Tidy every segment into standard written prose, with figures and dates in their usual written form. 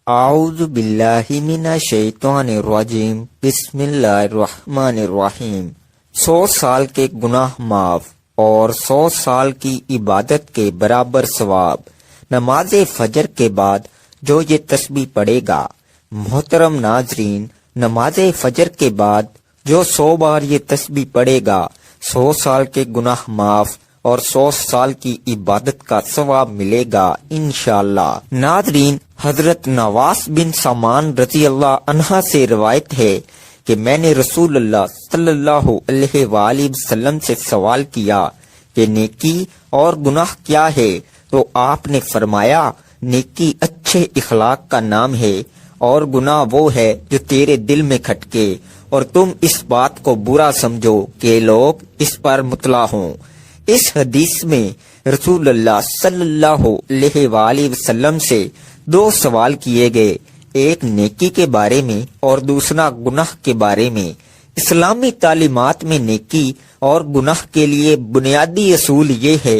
اعوذ باللہ من الشیطان الرجیم، بسم اللہ الرحمن الرحیم۔ 100 سال کے گناہ معاف اور 100 سال کی عبادت کے برابر ثواب۔ نماز فجر کے بعد جو یہ تسبیح پڑھے گا، محترم ناظرین، نماز فجر کے بعد جو 100 بار یہ تسبیح پڑھے گا، 100 سال کے گناہ معاف اور 100 سال کی عبادت کا ثواب ملے گا انشاءاللہ۔ ناظرین، حضرت نواس بن سامان رضی اللہ عنہ سے روایت ہے کہ میں نے رسول اللہ صلی اللہ علیہ وآلہ وسلم سے سوال کیا کہ نیکی اور گناہ کیا ہے، تو آپ نے فرمایا نیکی اچھے اخلاق کا نام ہے اور گناہ وہ ہے جو تیرے دل میں کھٹکے اور تم اس بات کو برا سمجھو کہ لوگ اس پر مطلع ہوں۔ اس حدیث میں رسول اللہ صلی اللہ علیہ وآلہ وسلم سے 2 سوال کیے گئے، ایک نیکی کے بارے میں اور دوسرا گناہ کے بارے میں۔ اسلامی تعلیمات میں نیکی اور گناہ کے لیے بنیادی اصول یہ ہے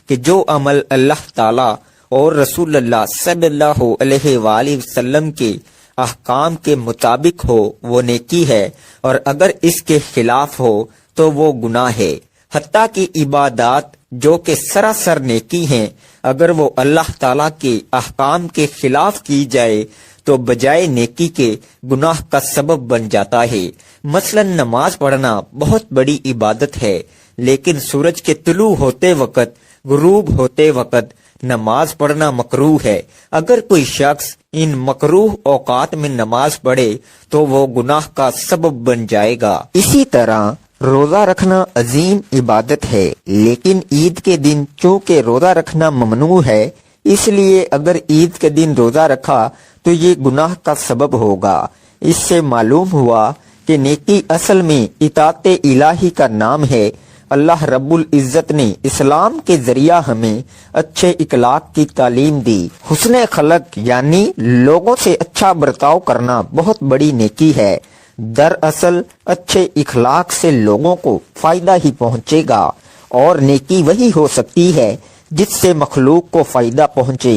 کہ جو عمل اللہ تعالی اور رسول اللہ صلی اللہ علیہ وآلہ وسلم کے احکام کے مطابق ہو وہ نیکی ہے، اور اگر اس کے خلاف ہو تو وہ گناہ ہے۔ حتیٰ کہ عبادات جو کہ سراسر نیکی ہیں، اگر وہ اللہ تعالیٰ کے احکام کے خلاف کی جائے تو بجائے نیکی کے گناہ کا سبب بن جاتا ہے۔ مثلا نماز پڑھنا بہت بڑی عبادت ہے، لیکن سورج کے طلوع ہوتے وقت، غروب ہوتے وقت نماز پڑھنا مکروہ ہے۔ اگر کوئی شخص ان مکروہ اوقات میں نماز پڑھے تو وہ گناہ کا سبب بن جائے گا۔ اسی طرح روزہ رکھنا عظیم عبادت ہے، لیکن عید کے دن چونکہ روزہ رکھنا ممنوع ہے، اس لیے اگر عید کے دن روزہ رکھا تو یہ گناہ کا سبب ہوگا۔ اس سے معلوم ہوا کہ نیکی اصل میں اطاعت الہی کا نام ہے۔ اللہ رب العزت نے اسلام کے ذریعہ ہمیں اچھے اخلاق کی تعلیم دی۔ حسن خلق یعنی لوگوں سے اچھا برتاؤ کرنا بہت بڑی نیکی ہے۔ دراصل اچھے اخلاق سے لوگوں کو فائدہ ہی پہنچے گا، اور نیکی وہی ہو سکتی ہے جس سے مخلوق کو فائدہ پہنچے۔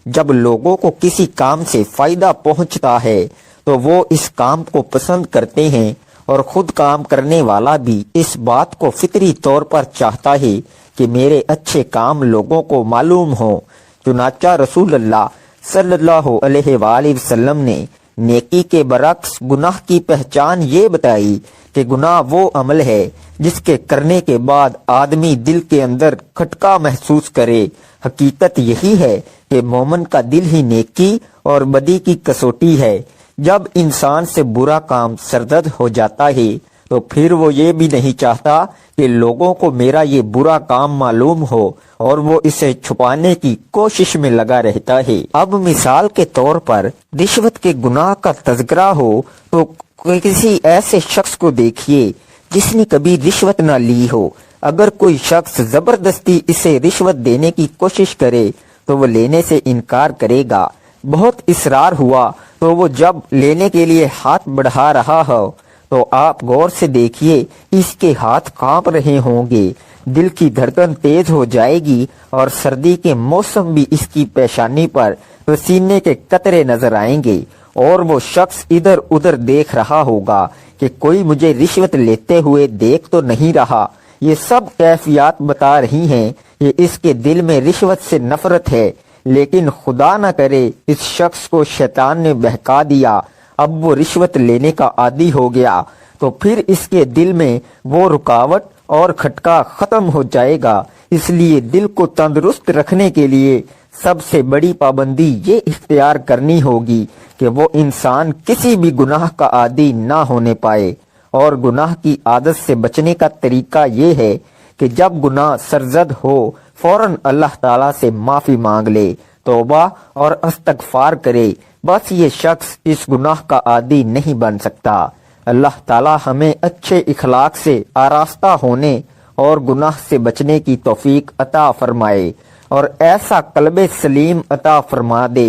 جب لوگوں کو کسی کام سے فائدہ پہنچتا ہے تو وہ اس کام کو پسند کرتے ہیں، اور خود کام کرنے والا بھی اس بات کو فطری طور پر چاہتا ہے کہ میرے اچھے کام لوگوں کو معلوم ہوں۔ چنانچہ رسول اللہ صلی اللہ علیہ وآلہ وسلم نے نیکی کے برعکس گناہ کی پہچان یہ بتائی کہ گناہ وہ عمل ہے جس کے کرنے کے بعد آدمی دل کے اندر کھٹکا محسوس کرے۔ حقیقت یہی ہے کہ مومن کا دل ہی نیکی اور بدی کی کسوٹی ہے۔ جب انسان سے برا کام سرزد ہو جاتا ہے تو پھر وہ یہ بھی نہیں چاہتا کہ لوگوں کو میرا یہ برا کام معلوم ہو، اور وہ اسے چھپانے کی کوشش میں لگا رہتا ہے۔ اب مثال کے طور پر رشوت کے گناہ کا تذکرہ ہو تو کسی ایسے شخص کو دیکھیے جس نے کبھی رشوت نہ لی ہو۔ اگر کوئی شخص زبردستی اسے رشوت دینے کی کوشش کرے تو وہ لینے سے انکار کرے گا۔ بہت اصرار ہوا تو وہ جب لینے کے لیے ہاتھ بڑھا رہا ہو تو آپ غور سے دیکھیے، اس کے ہاتھ کانپ رہے ہوں گے، دل کی دھڑکن تیز ہو جائے گی، اور سردی کے موسم بھی اس کی پیشانی پر پسینے کے قطرے نظر آئیں گے، اور وہ شخص ادھر ادھر دیکھ رہا ہوگا کہ کوئی مجھے رشوت لیتے ہوئے دیکھ تو نہیں رہا۔ یہ سب کیفیات بتا رہی ہیں کہ اس کے دل میں رشوت سے نفرت ہے، لیکن خدا نہ کرے اس شخص کو شیطان نے بہکا دیا، اب وہ رشوت لینے کا عادی ہو گیا، تو پھر اس کے دل میں وہ رکاوٹ اور کھٹکا ختم ہو جائے گا۔ اس لیے دل کو تندرست رکھنے کے لیے سب سے بڑی پابندی یہ اختیار کرنی ہوگی کہ وہ انسان کسی بھی گناہ کا عادی نہ ہونے پائے۔ اور گناہ کی عادت سے بچنے کا طریقہ یہ ہے کہ جب گناہ سرزد ہو فوراً اللہ تعالیٰ سے معافی مانگ لے، توبہ اور استغفار کرے۔ بس یہ شخص اس گناہ کا عادی نہیں بن سکتا۔ اللہ تعالیٰ ہمیں اچھے اخلاق سے آراستہ ہونے اور گناہ سے بچنے کی توفیق عطا فرمائے، اور ایسا قلب سلیم عطا فرما دے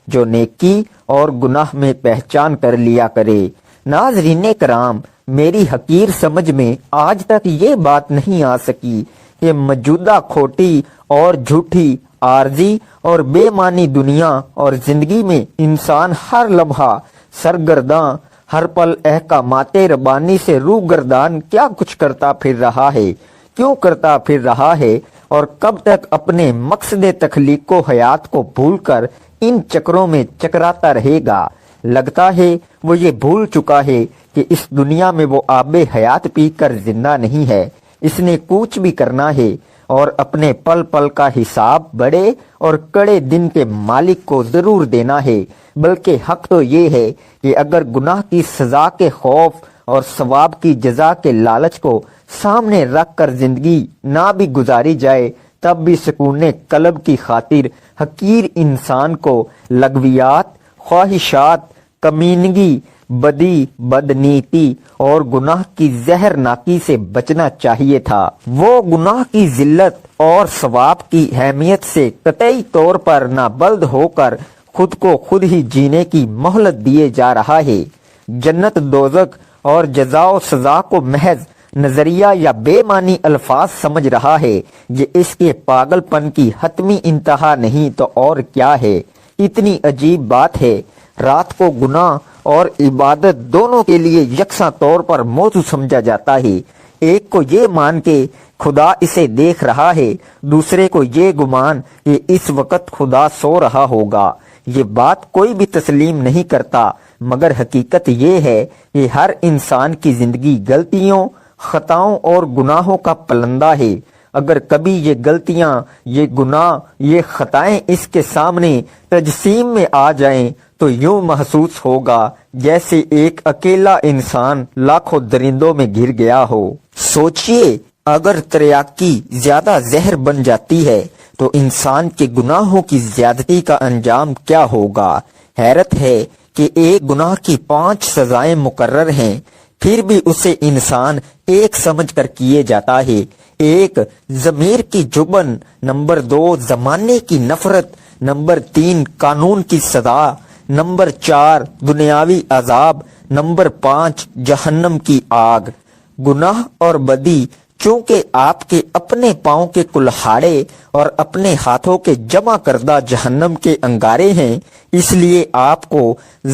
جو نیکی اور گناہ میں پہچان کر لیا کرے۔ ناظرین کرام، میری حقیر سمجھ میں آج تک یہ بات نہیں آ سکی یہ موجودہ کھوٹی اور جھوٹی عارضی اور بے معنی دنیا اور زندگی میں انسان ہر لمحہ سرگرداں، ہر پل احکامات ربانی سے روگردان کیا کچھ کرتا پھر رہا ہے، کیوں کرتا پھر رہا ہے، اور کب تک اپنے مقصد تخلیق و حیات کو بھول کر ان چکروں میں چکراتا رہے گا۔ لگتا ہے وہ یہ بھول چکا ہے کہ اس دنیا میں وہ آب حیات پی کر زندہ نہیں ہے، اس نے کوچ بھی کرنا ہے اور اپنے پل پل کا حساب بڑے اور کڑے دن کے مالک کو ضرور دینا ہے۔ بلکہ حق تو یہ ہے کہ اگر گناہ کی سزا کے خوف اور ثواب کی جزا کے لالچ کو سامنے رکھ کر زندگی نہ بھی گزاری جائے تب بھی سکون قلب کی خاطر حقیر انسان کو لغویات، خواہشات، کمینگی، بدی، بدنیتی اور گناہ کی زہر ناکی سے بچنا چاہیے تھا۔ وہ گناہ کی ذلت اور ثواب کی اہمیت سے قطعی طور پر نابلد ہو کر خود کو خود ہی جینے کی مہلت دیے جا رہا ہے۔ جنت دوزخ اور جزا و سزا کو محض نظریہ یا بے معنی الفاظ سمجھ رہا ہے، یہ اس کے پاگل پن کی حتمی انتہا نہیں تو اور کیا ہے۔ اتنی عجیب بات ہے، رات کو گناہ اور عبادت دونوں کے لیے یکساں طور پر موضوع سمجھا جاتا ہے۔ ایک کو یہ مان کے خدا اسے دیکھ رہا ہے، دوسرے کو یہ گمان کہ اس وقت خدا سو رہا ہوگا۔ یہ بات کوئی بھی تسلیم نہیں کرتا، مگر حقیقت یہ ہے کہ ہر انسان کی زندگی غلطیوں، خطاؤں اور گناہوں کا پلندہ ہے۔ اگر کبھی یہ غلطیاں، یہ گناہ، یہ خطائیں اس کے سامنے تجسیم میں آ جائیں تو یوں محسوس ہوگا جیسے ایک اکیلا انسان لاکھوں درندوں میں گر گیا ہو۔ سوچئے، اگر تریاکی زیادہ زہر بن جاتی ہے تو انسان کے گناہوں کی زیادتی کا انجام کیا ہوگا۔ حیرت ہے کہ ایک گناہ کی 5 سزائیں مقرر ہیں، پھر بھی اسے انسان ایک سمجھ کر کیے جاتا ہے۔ ایک، ضمیر کی جبن، نمبر 2، زمانے کی نفرت، نمبر 3، قانون کی سزا، نمبر 4، دنیاوی عذاب، نمبر 5، جہنم کی آگ۔ گناہ اور بدی چونکہ آپ کے اپنے پاؤں کے کلہاڑے اور اپنے ہاتھوں کے جمع کردہ جہنم کے انگارے ہیں، اس لیے آپ کو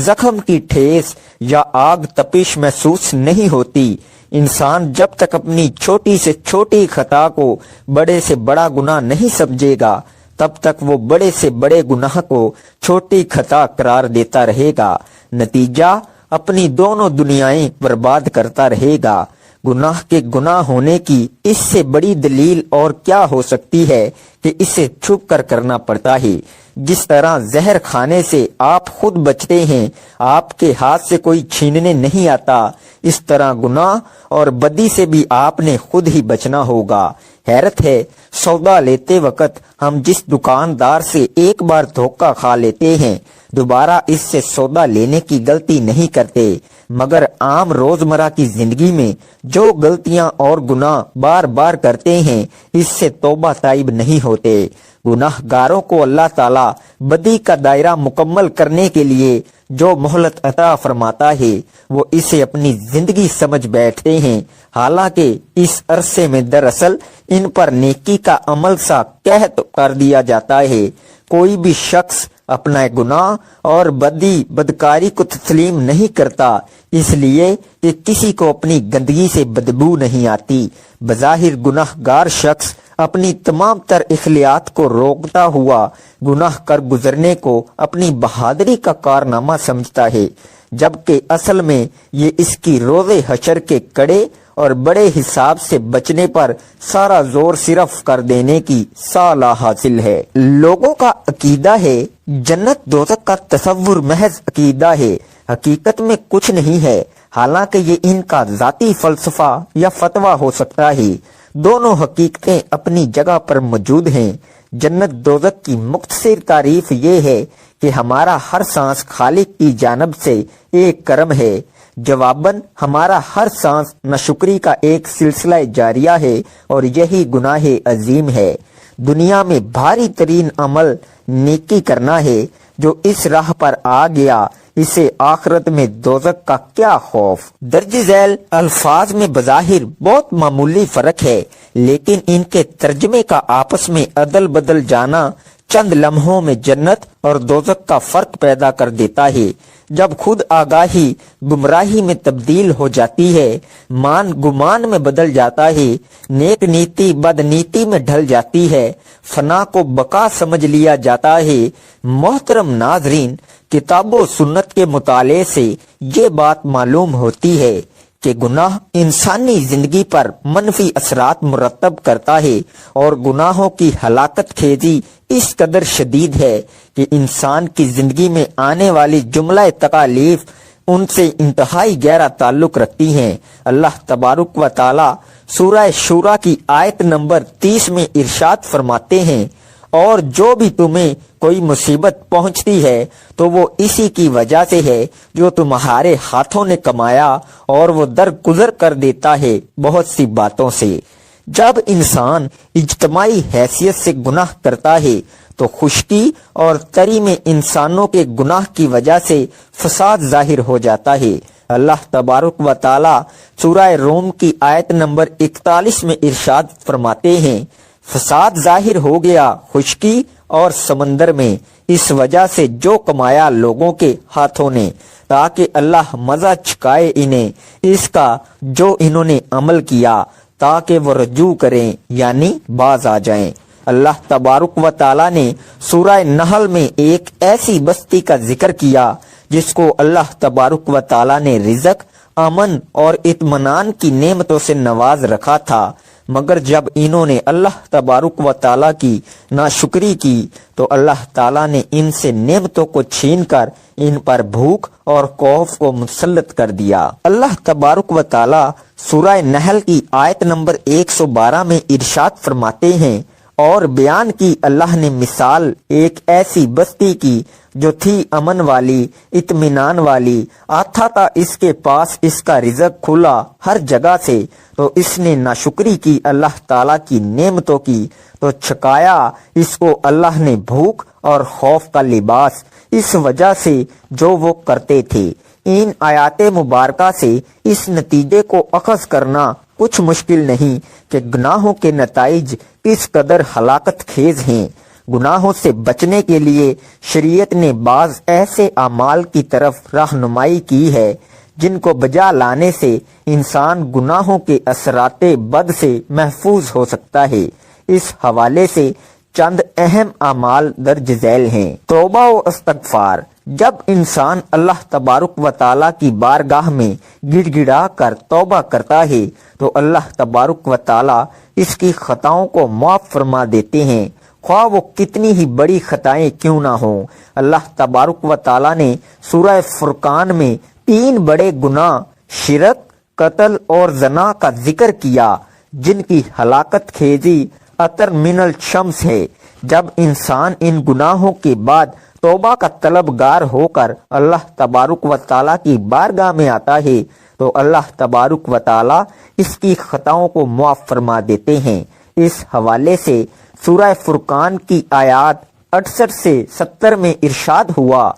زخم کی ٹھیس یا آگ تپش محسوس نہیں ہوتی۔ انسان جب تک اپنی چھوٹی سے چھوٹی خطا کو بڑے سے بڑا گناہ نہیں سمجھے گا تب تک وہ بڑے سے بڑے گناہ کو چھوٹی خطا قرار دیتا رہے گا، نتیجہ اپنی دونوں دنیایں برباد کرتا رہے گا۔ گناہ کے گناہ ہونے کی اس سے بڑی دلیل اور کیا ہو سکتی ہے کہ اسے چھپ کر کرنا پڑتا ہے۔ جس طرح زہر کھانے سے آپ خود بچتے ہیں، آپ کے ہاتھ سے کوئی چھیننے نہیں آتا، اس طرح گناہ اور بدی سے بھی آپ نے خود ہی بچنا ہوگا۔ حیرت ہے، سودا لیتے وقت ہم جس دکاندار سے ایک بار دھوکہ کھا لیتے ہیں دوبارہ اس سے سودا لینے کی غلطی نہیں کرتے، مگر عام روزمرہ کی زندگی میں جو غلطیاں اور گناہ بار بار کرتے ہیں اس سے توبہ تائب نہیں ہوتے۔ گناہ گاروں کو اللہ تعالیٰ بدی کا دائرہ مکمل کرنے کے لیے جو مہلت عطا فرماتا ہے وہ اسے اپنی زندگی سمجھ بیٹھتے ہیں، حالانکہ اس عرصے میں دراصل ان پر نیکی کا عمل سا قحط کر دیا جاتا ہے۔ کوئی بھی شخص اپنا گناہ اور بدکاری کو تسلیم نہیں کرتا، اس لیے کہ کسی کو اپنی گندگی سے بدبو نہیں آتی۔ بظاہر گناہ گار شخص اپنی تمام تر اخلاقیات کو روکتا ہوا گناہ کر گزرنے کو اپنی بہادری کا کارنامہ سمجھتا ہے، جبکہ اصل میں یہ اس کی روز حشر کے کڑے اور بڑے حساب سے بچنے پر سارا زور صرف کر دینے کی صلاح حاصل ہے۔ لوگوں کا عقیدہ ہے جنت دوزخ کا تصور محض عقیدہ ہے، حقیقت میں کچھ نہیں ہے، حالانکہ یہ ان کا ذاتی فلسفہ یا فتویٰ ہو سکتا ہے۔ دونوں حقیقتیں اپنی جگہ پر موجود ہیں۔ جنت دوزخ کی مختصر تعریف یہ ہے کہ ہمارا ہر سانس خالق کی جانب سے ایک کرم ہے، جواباً ہمارا ہر سانس ناشکری کا ایک سلسلہ جاریہ ہے اور یہی گناہ عظیم ہے۔ دنیا میں بھاری ترین عمل نیکی کرنا ہے۔ جو اس راہ پر آ گیا اسے آخرت میں دوزخ کا کیا خوف۔ درج ذیل الفاظ میں بظاہر بہت معمولی فرق ہے، لیکن ان کے ترجمے کا آپس میں عدل بدل جانا چند لمحوں میں جنت اور دوزخ کا فرق پیدا کر دیتا ہے۔ جب خود آگاہی گمراہی میں تبدیل ہو جاتی ہے، مان گمان میں بدل جاتا ہے، نیک نیتی بد نیتی میں ڈھل جاتی ہے، فنا کو بقا سمجھ لیا جاتا ہے۔ محترم ناظرین، کتاب و سنت کے مطالعے سے یہ بات معلوم ہوتی ہے کہ گناہ انسانی زندگی پر منفی اثرات مرتب کرتا ہے، اور گناہوں کی ہلاکت خیزی اس قدر شدید ہے کہ انسان کی زندگی میں آنے والی جملہ تکالیف ان سے انتہائی گہرا تعلق رکھتی ہیں۔ اللہ تبارک و تعالی سورہ شورى کی آیت نمبر 30 میں ارشاد فرماتے ہیں، اور جو بھی تمہیں کوئی مصیبت پہنچتی ہے تو وہ اسی کی وجہ سے ہے جو تمہارے ہاتھوں نے کمایا، اور وہ درگزر کر دیتا ہے بہت سی باتوں سے۔ جب انسان اجتماعی حیثیت سے گناہ کرتا ہے تو خشکی اور تری میں انسانوں کے گناہ کی وجہ سے فساد ظاہر ہو جاتا ہے۔ اللہ تبارک و تعالی سورہ روم کی آیت نمبر 41 میں ارشاد فرماتے ہیں، فساد ظاہر ہو گیا خشکی اور سمندر میں، اس وجہ سے جو کمایا لوگوں کے ہاتھوں نے، تاکہ اللہ مزہ چکھائے انہیں اس کا جو انہوں نے عمل کیا، تاکہ وہ رجوع کریں یعنی باز آ جائیں۔ اللہ تبارک و تعالی نے سورہ نحل میں ایک ایسی بستی کا ذکر کیا جس کو اللہ تبارک و تعالی نے رزق، امن اور اطمینان کی نعمتوں سے نواز رکھا تھا، مگر جب انہوں نے اللہ تبارک و تعالی کی ناشکری کی تو اللہ تعالی نے ان سے نعمتوں کو چھین کر ان پر بھوک اور خوف کو مسلط کر دیا۔ اللہ تبارک و تعالی سورہ نحل کی آیت نمبر 112 میں ارشاد فرماتے ہیں، اور بیان کی اللہ نے مثال ایک ایسی بستی کی جو تھی امن والی، اطمینان والی، آتا تھا اس کے پاس اس کا رزق کھلا ہر جگہ سے، تو اس نے ناشکری کی اللہ تعالیٰ کی نعمتوں کی، تو چھکایا اس کو اللہ نے بھوک اور خوف کا لباس، اس وجہ سے جو وہ کرتے تھے۔ ان آیات مبارکہ سے اس نتیجے کو اخذ کرنا کچھ مشکل نہیں کہ گناہوں کے نتائج کس قدر ہلاکت خیز ہیں۔ گناہوں سے بچنے کے لیے شریعت نے بعض ایسے اعمال کی طرف رہنمائی کی ہے جن کو بجا لانے سے انسان گناہوں کے اثرات بد سے محفوظ ہو سکتا ہے۔ اس حوالے سے چند اہم اعمال درج ذیل ہیں۔ توبہ و استغفار۔ جب انسان اللہ تبارک و تعالیٰ کی بارگاہ میں گڑ گڑا کر توبہ کرتا ہے تو اللہ تبارک و تعالیٰ اس کی خطاؤں کو معاف فرما دیتے ہیں، خواہ وہ کتنی ہی بڑی خطائیں کیوں نہ ہوں۔ اللہ تبارک و تعالیٰ نے سورہ فرقان میں 3 بڑے گناہ شرک، قتل اور زنا کا ذکر کیا جن کی ہلاکت خیزی اطر من الشمس ہے۔ جب انسان ان گناہوں کے بعد توبہ کا طلبگار ہو کر اللہ تبارک و تعالیٰ کی بارگاہ میں آتا ہے تو اللہ تبارک و تعالیٰ اس کی خطاؤں کو معاف فرما دیتے ہیں۔ اس حوالے سے سورہ فرقان کی آیات 68 سے 70 میں ارشاد ہوا،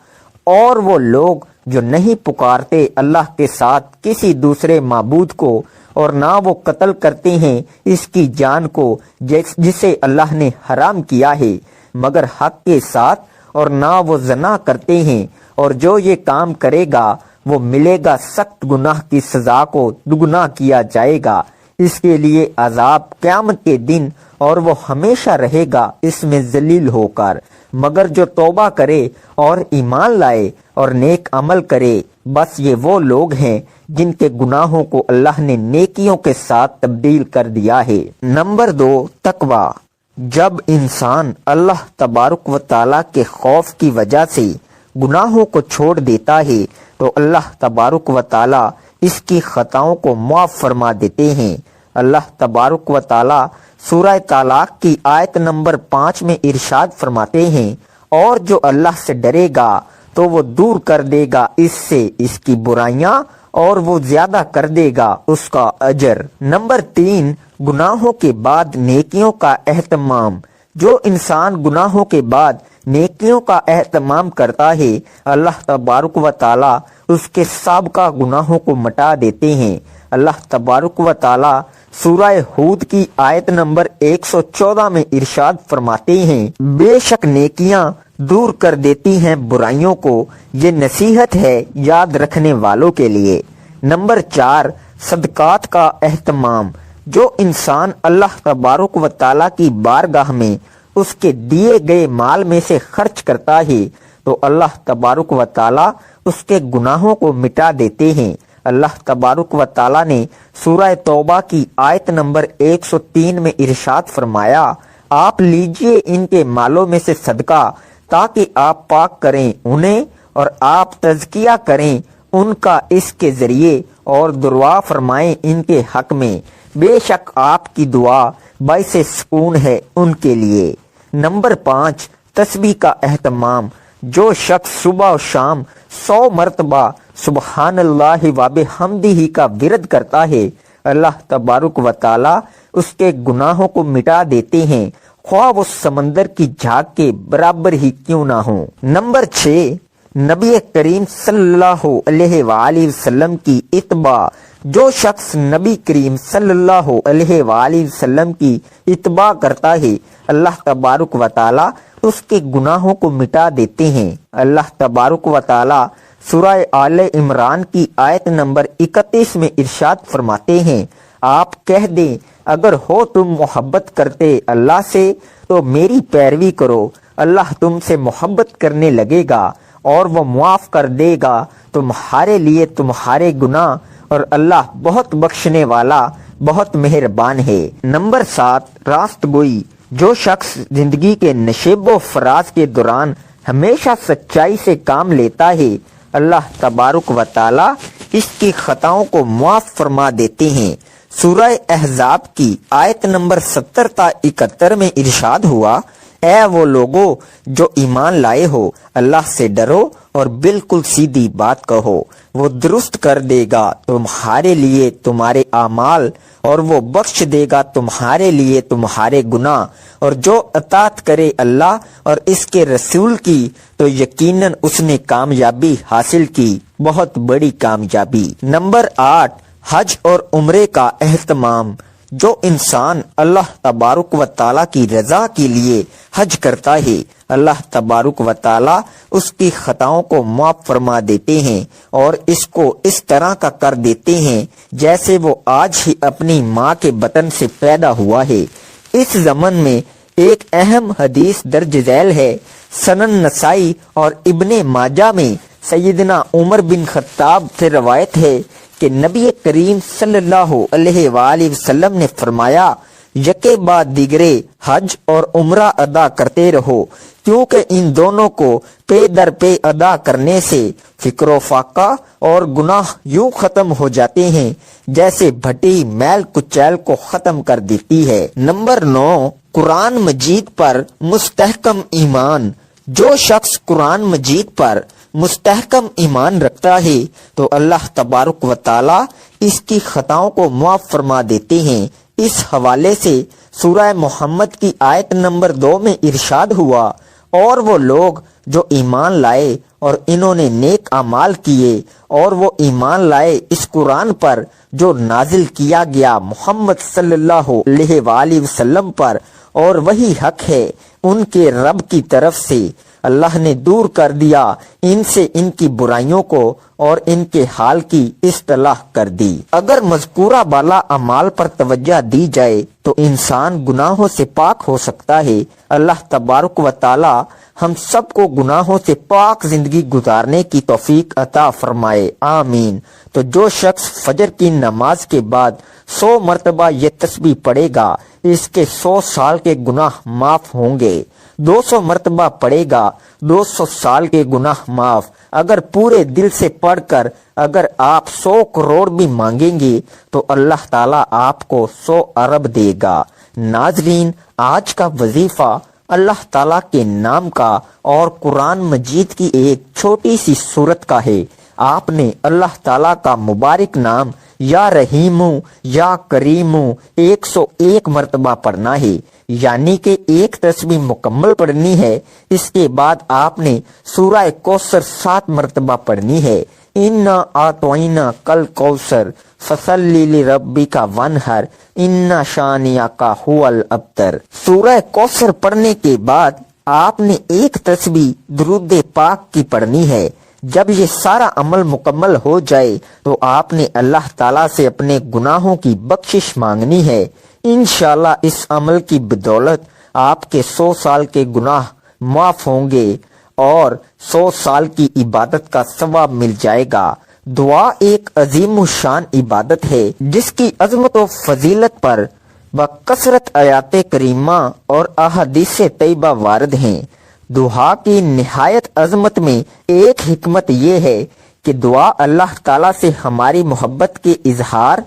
اور وہ لوگ جو نہیں پکارتے اللہ کے ساتھ کسی دوسرے معبود کو، اور نہ وہ قتل کرتے ہیں اس کی جان کو جسے اللہ نے حرام کیا ہے مگر حق کے ساتھ، اور نہ وہ زنا کرتے ہیں، اور جو یہ کام کرے گا وہ ملے گا سخت گناہ کی سزا کو دگنا کیا جائے گا، اس کے لیے عذاب قیامت کے دن، اور وہ ہمیشہ رہے گا اس میں ذلیل ہو کر۔ مگر جو توبہ کرے اور ایمان لائے اور نیک عمل کرے، بس یہ وہ لوگ ہیں جن کے گناہوں کو اللہ نے نیکیوں کے ساتھ تبدیل کر دیا ہے۔ نمبر 2، تقوی۔ جب انسان اللہ تبارک و تعالیٰ کے خوف کی وجہ سے گناہوں کو چھوڑ دیتا ہے تو اللہ تبارک و تعالیٰ اس کی خطاؤں کو معاف فرما دیتے ہیں۔ اللہ تبارک و تعالیٰ سورہ طلاق کی آیت نمبر 5 میں ارشاد فرماتے ہیں، اور جو اللہ سے ڈرے گا تو وہ دور کر دے گا اس سے اس کی برائیاں، اور وہ زیادہ کر دے گا اس کا اجر۔ نمبر 3، گناہوں کے بعد نیکیوں کا اہتمام۔ جو انسان گناہوں کے بعد نیکیوں کا اہتمام کرتا ہے اللہ تبارک و تعالی اس کے سابقہ گناہوں کو مٹا دیتے ہیں۔ اللہ تبارک و تعالی سورہ ہود کی آیت نمبر 114 میں ارشاد فرماتے ہیں، بے شک نیکیاں دور کر دیتی ہیں برائیوں کو، یہ نصیحت ہے یاد رکھنے والوں کے لیے۔ نمبر 4، صدقات کا اہتمام۔ جو انسان اللہ تبارک و تعالیٰ کی بارگاہ میں اس کے دیے گئے مال میں سے خرچ کرتا ہے تو اللہ تبارک و تعالیٰ اس کے گناہوں کو مٹا دیتے ہیں۔ اللہ تبارک و تعالیٰ نے سورہ توبہ کی آیت نمبر 103 میں ارشاد فرمایا، آپ لیجئے ان کے مالوں میں سے صدقہ تاکہ آپ پاک کریں انہیں اور آپ تزکیہ کریں ان کا اس کے ذریعے اور دعا فرمائیں ان کے حق میں، بے شک آپ کی دعا باعث سکون ہے ان کے لیے۔ نمبر 5، تسبیح کا اہتمام۔ جو شخص صبح و شام 100 مرتبہ سبحان اللہ و بحمدہ کا ورد کرتا ہے اللہ تبارک و تعالی اس کے گناہوں کو مٹا دیتے ہیں، خواہ وہ سمندر کی جھاگ کے برابر ہی کیوں نہ ہوں۔ نمبر 6، نبی کریم صلی اللہ علیہ وآلہ وسلم کی اتباع۔ جو شخص نبی کریم صلی اللہ علیہ وآلہ وسلم کی اتباع کرتا ہے اللہ تبارک و تعالی اس کے گناہوں کو مٹا دیتے ہیں۔ اللہ تبارک و تعالی سورہ آل عمران کی آیت نمبر 31 میں ارشاد فرماتے ہیں، آپ کہہ دیں اگر ہو تم محبت کرتے اللہ سے تو میری پیروی کرو، اللہ تم سے محبت کرنے لگے گا اور وہ معاف کر دے گا تمہارے لیے تمہارے گناہ، اور اللہ بہت بخشنے والا بہت مہربان ہے۔ نمبر 7، راست گوئی۔ جو شخص زندگی کے نشیب و فراز کے دوران ہمیشہ سچائی سے کام لیتا ہے اللہ تبارک و تعالی اس کی خطاؤں کو معاف فرما دیتے ہیں۔ سورہ احزاب کی آیت نمبر 70 تا 71 میں ارشاد ہوا، اے وہ لوگو جو ایمان لائے ہو اللہ سے ڈرو اور بالکل سیدھی بات کہو، وہ درست کر دے گا تمہارے لیے تمہارے اعمال اور وہ بخش دے گا تمہارے لیے تمہارے گناہ، اور جو اطاعت کرے اللہ اور اس کے رسول کی تو یقیناً اس نے کامیابی حاصل کی، بہت بڑی کامیابی۔ نمبر 8، حج اور عمرے کا اہتمام۔ جو انسان اللہ تبارک و تعالیٰ کی رضا کے لیے حج کرتا ہے اللہ تبارک و تعالیٰ اس کی خطاؤں کو معاف فرما دیتے ہیں اور اس کو اس طرح کا کر دیتے ہیں جیسے وہ آج ہی اپنی ماں کے بطن سے پیدا ہوا ہے۔ اس ضمن میں ایک اہم حدیث درج ذیل ہے۔ سنن نسائی اور ابن ماجہ میں سیدنا عمر بن خطاب سے روایت ہے کہ نبی کریم صلی اللہ علیہ وآلہ وسلم نے فرمایا، یکے بعد دیگرے حج اور عمرہ ادا کرتے رہو، کیونکہ ان دونوں کو پے در پے ادا کرنے سے فکر و فاقہ اور گناہ یوں ختم ہو جاتے ہیں جیسے بھٹی میل کچیل کو ختم کر دیتی ہے۔ نمبر 9، قرآن مجید پر مستحکم ایمان۔ جو شخص قرآن مجید پر مستحکم ایمان رکھتا ہے تو اللہ تبارک و تعالی اس کی خطاؤں کو معاف فرما دیتے ہیں۔ اس حوالے سے سورہ محمد کی آیت نمبر 2 میں ارشاد ہوا، اور وہ لوگ جو ایمان لائے اور انہوں نے نیک اعمال کیے اور وہ ایمان لائے اس قرآن پر جو نازل کیا گیا محمد صلی اللہ علیہ وآلہ وسلم پر، اور وہی حق ہے ان کے رب کی طرف سے، اللہ نے دور کر دیا ان سے ان کی برائیوں کو اور ان کے حال کی اصلاح کر دی۔ اگر مذکورہ بالا اعمال پر توجہ دی جائے تو انسان گناہوں سے پاک ہو سکتا ہے۔ اللہ تبارک و تعالی ہم سب کو گناہوں سے پاک زندگی گزارنے کی توفیق عطا فرمائے، آمین۔ تو جو شخص فجر کی نماز کے بعد 100 مرتبہ یہ تسبیح پڑھے گا اس کے 100 سال کے گناہ معاف ہوں گے۔ 200 مرتبہ پڑھے گا 200 سال کے گناہ معاف۔ اگر پورے دل سے پڑھ کر اگر آپ 100 کروڑ بھی مانگیں گے تو اللہ تعالیٰ آپ کو 100 ارب دے گا۔ ناظرین، آج کا وظیفہ اللہ تعالیٰ کے نام کا اور قرآن مجید کی ایک چھوٹی سی سورت کا ہے۔ آپ نے اللہ تعالیٰ کا مبارک نام یا رحیمو یا کریمو 101 مرتبہ پڑھنا ہے، یعنی کہ ایک تسبیح مکمل پڑھنی ہے۔ اس کے بعد آپ نے سورہ کوثر 7 مرتبہ پڑھنی ہے۔ انا اعطیناک کل کوثر فصلی لربک وانحر ان شانئک هو الابتر۔ سورہ کوثر پڑھنے کے بعد آپ نے ایک تسبیح درود پاک کی پڑھنی ہے۔ جب یہ سارا عمل مکمل ہو جائے تو آپ نے اللہ تعالیٰ سے اپنے گناہوں کی بخشش مانگنی ہے۔ انشاءاللہ اس عمل کی بدولت آپ کے 100 سال کے گناہ معاف ہوں گے اور 100 سال کی عبادت کا ثواب مل جائے گا۔ دعا ایک عظیم الشان عبادت ہے جس کی عظمت و فضیلت پر بکثرت آیات کریمہ اور احادیث طیبہ وارد ہیں۔ دعا کی نہایت عظمت میں ایک حکمت یہ ہے کہ دعا اللہ تعالیٰ سے ہماری محبت کے اظہار،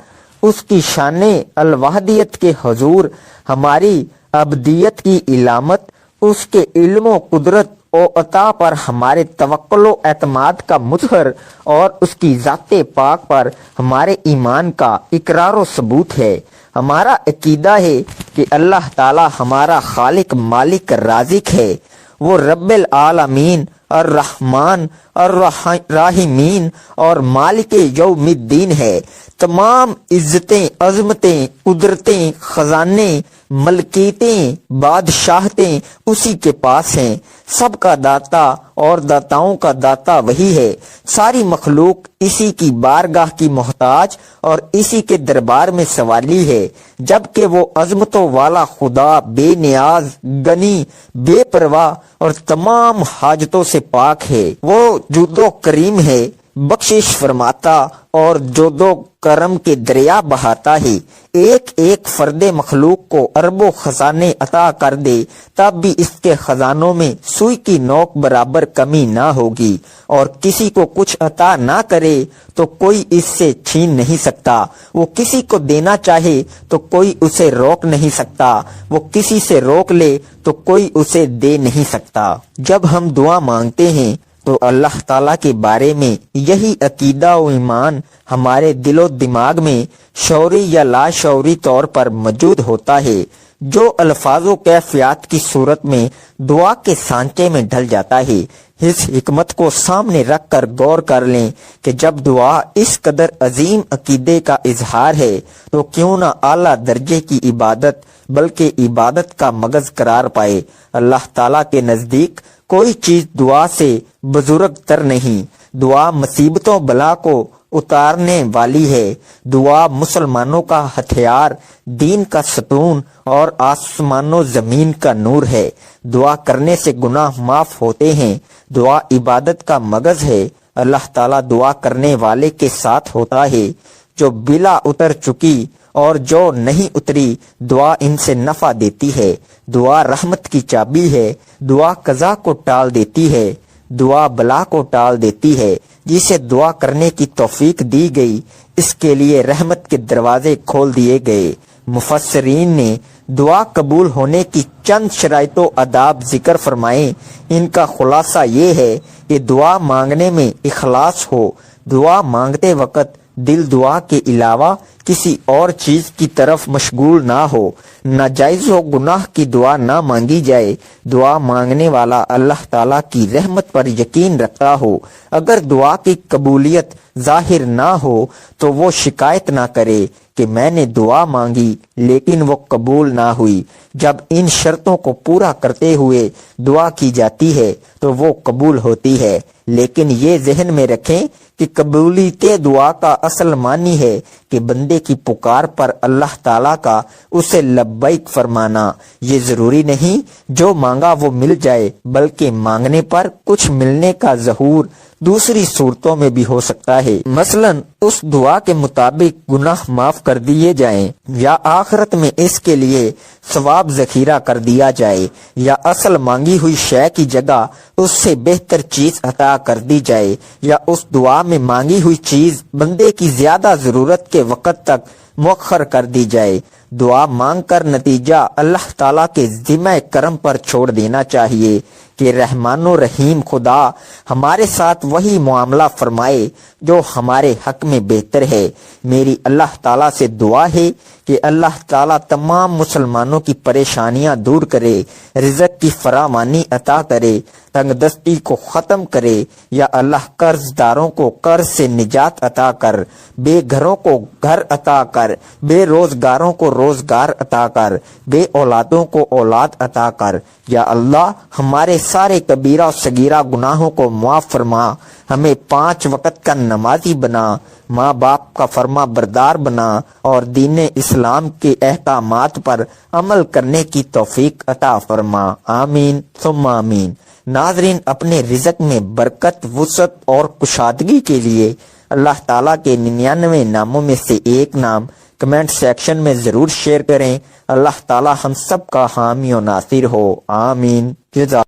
اس کی شان الوحدیت کے حضور، ہماری ابدیت کی علامت، اس کے علم و قدرت و عطا پر ہمارے توکل و اعتماد کا مظہر اور اس کی ذات پاک پر ہمارے ایمان کا اقرار و ثبوت ہے۔ ہمارا عقیدہ ہے کہ اللہ تعالی ہمارا خالق، مالک، رازق ہے۔ وہ رب العالمین، الرحمن، الراحمین اور مالک یوم الدین ہے۔ تمام عزتیں، عظمتیں، قدرتیں، خزانے، ملکیتیں، بادشاہتیں اسی کے پاس ہیں۔ سب کا داتا اور داتاؤں کا داتا وہی ہے۔ ساری مخلوق اسی کی بارگاہ کی محتاج اور اسی کے دربار میں سوالی ہے، جبکہ وہ عظمتوں والا خدا بے نیاز، غنی، بے پرواہ اور تمام حاجتوں سے پاک ہے۔ وہ جود و کریم ہے، بخشش فرماتا اور جود و کرم کے دریا بہاتا ہے۔ ایک ایک فرد مخلوق کو اربوں خزانے عطا کر دے تب بھی اس کے خزانوں میں سوئی کی نوک برابر کمی نہ ہوگی، اور کسی کو کچھ عطا نہ کرے تو کوئی اس سے چھین نہیں سکتا۔ وہ کسی کو دینا چاہے تو کوئی اسے روک نہیں سکتا، وہ کسی سے روک لے تو کوئی اسے دے نہیں سکتا۔ جب ہم دعا مانگتے ہیں تو اللہ تعالیٰ کے بارے میں یہی عقیدہ و ایمان ہمارے دل و دماغ میں شعوری یا لاشعوری طور پر موجود ہوتا ہے، جو الفاظ و کیفیات کی صورت میں دعا کے سانچے میں ڈھل جاتا ہے۔ اس حکمت کو سامنے رکھ کر غور کر لیں کہ جب دعا اس قدر عظیم عقیدے کا اظہار ہے تو کیوں نہ اعلیٰ درجے کی عبادت بلکہ عبادت کا مغز قرار پائے۔ اللہ تعالیٰ کے نزدیک کوئی چیز دعا سے بزرگ تر نہیں۔ دعا مصیبتوں بلا کو اتارنے والی ہے۔ دعا مسلمانوں کا ہتھیار، دین کا ستون اور آسمان و زمین کا نور ہے۔ دعا کرنے سے گناہ معاف ہوتے ہیں۔ دعا عبادت کا مغز ہے۔ اللہ تعالیٰ دعا کرنے والے کے ساتھ ہوتا ہے۔ جو بلا اتر چکی اور جو نہیں اتری، دعا ان سے نفع دیتی ہے۔ دعا رحمت کی چابی ہے۔ دعا قضا کو ٹال دیتی ہے، دعا بلا کو ٹال دیتی ہے۔ جسے دعا کرنے کی توفیق دی گئی اس کے لیے رحمت کے دروازے کھول دیے گئے۔ مفسرین نے دعا قبول ہونے کی چند شرائط و آداب ذکر فرمائے۔ ان کا خلاصہ یہ ہے کہ دعا مانگنے میں اخلاص ہو، دعا مانگتے وقت دل دعا کے علاوہ کسی اور چیز کی طرف مشغول نہ ہو، ناجائز و گناہ کی دعا نہ مانگی جائے، دعا مانگنے والا اللہ تعالیٰ کی رحمت پر یقین رکھتا ہو۔ اگر دعا کی قبولیت ظاہر نہ ہو تو وہ شکایت نہ کرے کہ میں نے دعا مانگی لیکن وہ قبول نہ ہوئی۔ جب ان شرطوں کو پورا کرتے ہوئے دعا کی جاتی ہے تو وہ قبول ہوتی ہے، لیکن یہ ذہن میں رکھیں کہ قبولیت دعا کا اصل معنی ہے کہ بندے کی پکار پر اللہ تعالیٰ کا اسے لبیک فرمانا۔ یہ ضروری نہیں جو مانگا وہ مل جائے، بلکہ مانگنے پر کچھ ملنے کا ظہور دوسری صورتوں میں بھی ہو سکتا ہے۔ مثلا اس دعا کے مطابق گناہ معاف کر دیے جائیں، یا آخرت میں اس کے لیے ثواب ذخیرہ کر دیا جائے، یا اصل مانگی ہوئی شے کی جگہ اس سے بہتر چیز عطا کر دی جائے، یا اس دعا میں مانگی ہوئی چیز بندے کی زیادہ ضرورت کے وقت تک مؤخر کر دی جائے۔ دعا مانگ کر نتیجہ اللہ تعالیٰ کے ذمہ کرم پر چھوڑ دینا چاہیے کہ رحمان و رحیم خدا ہمارے ساتھ وہی معاملہ فرمائے جو ہمارے حق میں بہتر ہے۔ میری اللہ تعالیٰ سے دعا ہے کہ اللہ تعالیٰ تمام مسلمانوں کی پریشانیاں دور کرے، رزق کی فراوانی عطا کرے، تنگ دستی کو ختم کرے، یا اللہ قرض داروں کو قرض سے نجات عطا کر، بے گھروں کو گھر عطا کر، بے روزگاروں کو روزگار عطا کر، بے اولادوں کو اولاد عطا کر۔ یا اللہ ہمارے سارے کبیرہ و صغیرہ گناہوں کو معاف فرما، ہمیں 5 وقت کا نمازی بنا، ماں باپ کا فرما بردار بنا، اور دین اسلام کے احکامات پر عمل کرنے کی توفیق عطا فرما، آمین ثم آمین۔ ناظرین، اپنے رزق میں برکت، وسعت اور کشادگی کے لیے اللہ تعالیٰ کے 99 ناموں میں سے ایک نام کمنٹ سیکشن میں ضرور شیئر کریں۔ اللہ تعالیٰ ہم سب کا حامی و ناصر ہو، آمین۔ جزاک